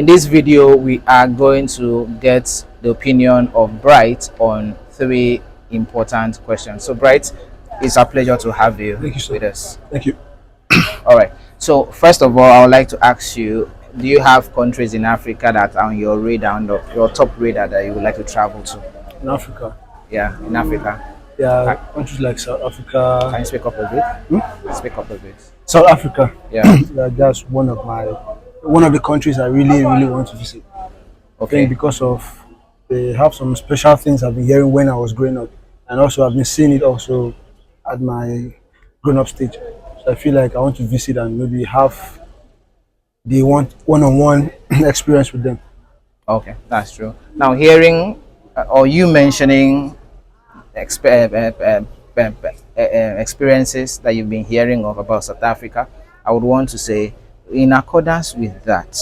In this video, we are going to get the opinion of Bright on three important questions. So, Bright, it's a pleasure to have you Thank you, sir. with us. Thank you. All right. So, first of all, I would like to ask you: do you have countries in Africa that are on your radar, on your top radar that you would like to travel to? In Africa, Yeah, in Africa. there are Can, countries like South can Africa. you speak up a bit? Hmm? Speak up a bit. South Africa, Yeah. that's one of the countries I really want to visit. I think Okay. because of they have some special things I've been hearing when I was growing up, and also I've been seeing it also at my grown up stage. So I feel like I want to visit and maybe have the one-on-one experience with them. Okay, that's true. Now, hearing or you mentioning experiences that you've been hearing of about South Africa, I would want to say, in accordance with that,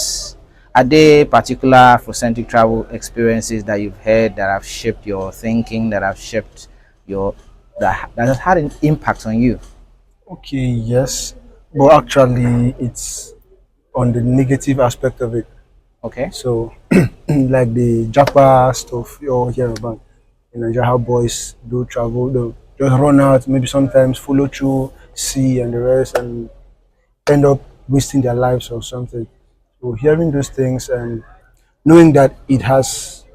are there particular Afrocentric travel experiences that you've heard that have shaped your thinking, that have shaped your that has had an impact on you? Okay, yes, but actually it's on the negative aspect of it. Okay. So, like the Japa stuff you all hear about in Nigeria, how boys do travel, they just run out, maybe sometimes follow through sea and the rest, and end up wasting their lives or something. So, hearing those things and knowing that it has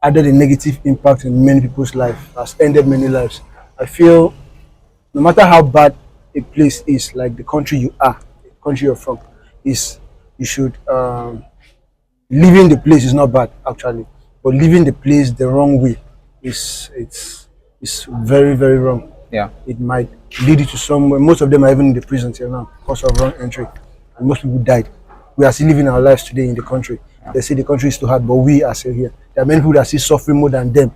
added a negative impact in many people's life, has ended many lives, I feel no matter how bad a place is, like the country you are, the country you're from, is you should leaving the place is not bad actually, but leaving the place the wrong way is very wrong. Yeah. It might lead you to somewhere. Most of them are even in the prison till now because of wrong entry, and most people died. We are still living our lives today in the country. They say the country is too hard, but we are still here. There are many people that are still suffering more than them,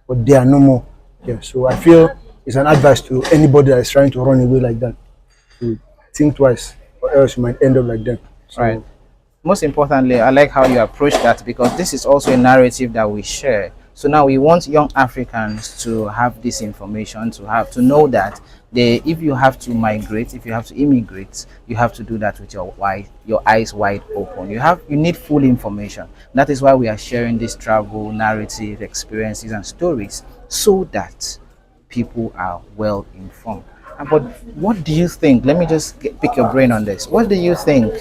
but they are no more. Yeah, so I feel it's an advice to anybody that is trying to run away like that to think twice, or else you might end up like them. Right. So Most importantly, I like how you approach that because this is also a narrative that we share. So now we want young Africans to have this information, to know that if you have to migrate, if you have to immigrate, you have to do that with your eyes wide open. You need full information. That is why we are sharing this travel narrative, experiences, and stories so that people are well informed. But what do you think? Let me just pick your brain on this. What do you think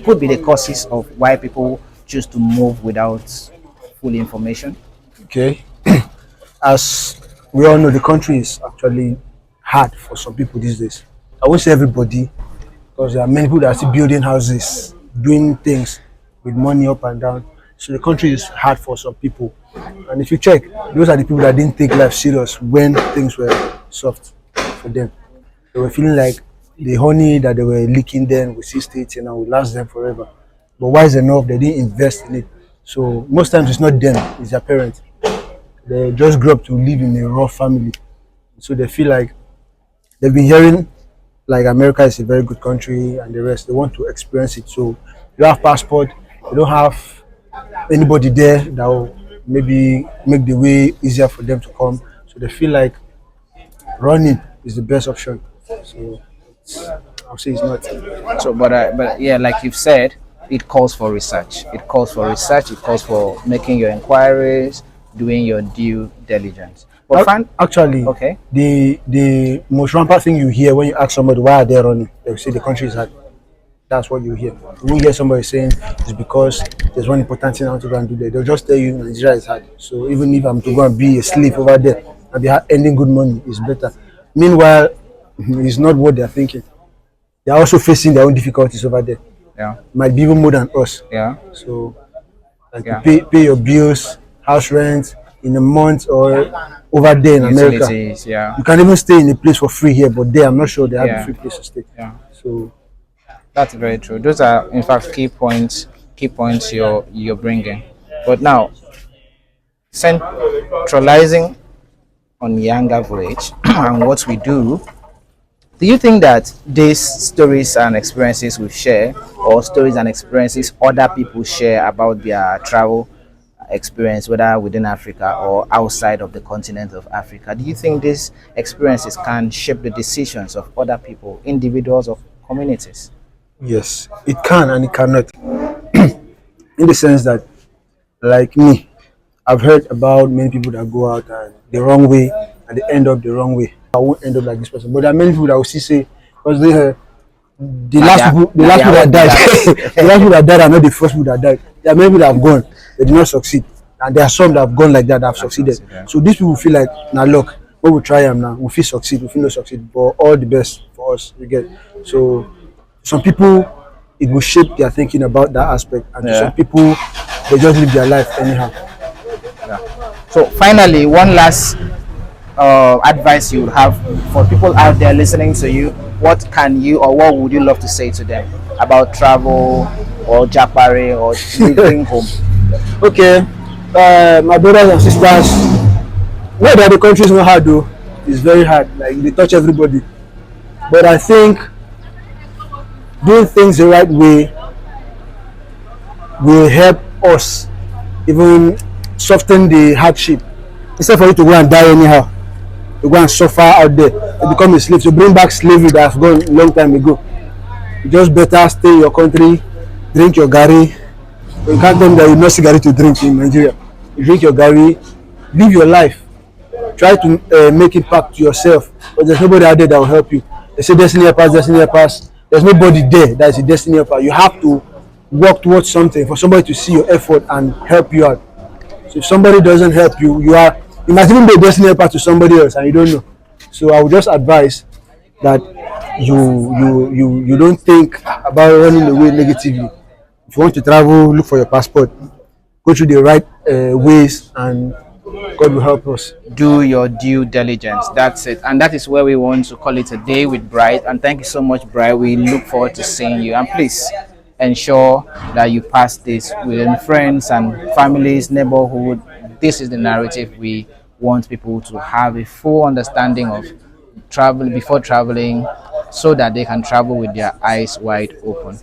could be the causes of why people choose to move without full information? okay, as we all know, the country is actually hard for some people these days. I won't say everybody, because there are many people that are still building houses, doing things with money up and down. So the country is hard for some people. And if you check, those are the people that didn't take life serious when things were soft for them. They were feeling like the honey that they were leaking then will still stay till now, will last them forever. But wise enough, they didn't invest in it. So most times it's not them, it's their parents. They just grew up to live in a rough family. So they feel like they've been hearing like America is a very good country and the rest. They want to experience it. So you have passport, you don't have anybody there that will maybe make the way easier for them to come. So they feel like running is the best option. So I'll say it's not. So, but yeah, like you've said, it calls for research. It calls for research. It calls for making your inquiries, doing your due diligence. But Actually, okay, the most rampant thing you hear when you ask somebody why are they running, they will say the country is hard. That's what you hear. You won't hear somebody saying it's because there's one important thing I want to go and do there. They'll just tell you Nigeria is hard. So even if I'm to go and be a slave over there and be earning good money, it's better. Meanwhile, it's not what they're thinking. They're also facing their own difficulties over there. yeah, Might be even more than us. yeah, So like yeah. pay your bills, house rent in a month or over there in America. Utilities, yeah, You can even stay in a place for free here, but there I'm not sure they have a yeah, free place to stay. yeah. So That's very true. Those are, in fact, key points. Key points you're bringing. But now, centralizing on younger village and what we do. Do you think that these stories and experiences we share, or stories and experiences other people share about their travel experience, whether within Africa or outside of the continent of Africa, do you think these experiences can shape the decisions of other people, individuals or communities? yes, it can and it cannot. in the sense that, like me, I've heard about many people that go out and the wrong way and they end up the wrong way. I won't end up like this person, but there are many people that will still say, because the Now last they people are that what they died, the last are. people that died are not the first people that died. There are many people that have gone, they did not succeed, and there are some that have gone like that that have succeeded. Absolutely, yeah. So these people feel like, now look, when we try them now, we feel succeed, we feel not succeed, but all the best for us. You get so some people it will shape their thinking about that aspect, and to some Yeah. people they just live their life anyhow. So finally, one last advice you would have for people out there listening to you. What can you or what would you love to say to them about travel or japare or leaving home? Okay, my brothers and sisters, no, that the country is not hard though. It's very hard. Like they touch everybody. But I think doing things the right way will help us even soften the hardship. Instead for you to go and die anyhow, to go and suffer out there, to become a slave, to bring back slavery that have gone a long time ago. You just better stay in your country, drink your gari. You can't tell me that you not see gari to drink in Nigeria. You drink your gari, live your life. Try to make impact to yourself, but there's nobody out there that will help you. They say destiny helpers, destiny helpers. There's nobody there that is a destiny helper. You have to work towards something for somebody to see your effort and help you out. So if somebody doesn't help you, you might even be a destiny helper to somebody else and you don't know. So I would just advise that you don't think about running away negatively. If you want to travel, look for your passport, go through the right ways, and God will help us. Do your due diligence. That's it. And that is where we want to call it a day with Bright. And thank you so much, Bright. We look forward to seeing you. And please ensure that you pass this within friends and families, neighborhood. This is the narrative we want people to have a full understanding of travel before traveling so that they can travel with their eyes wide open.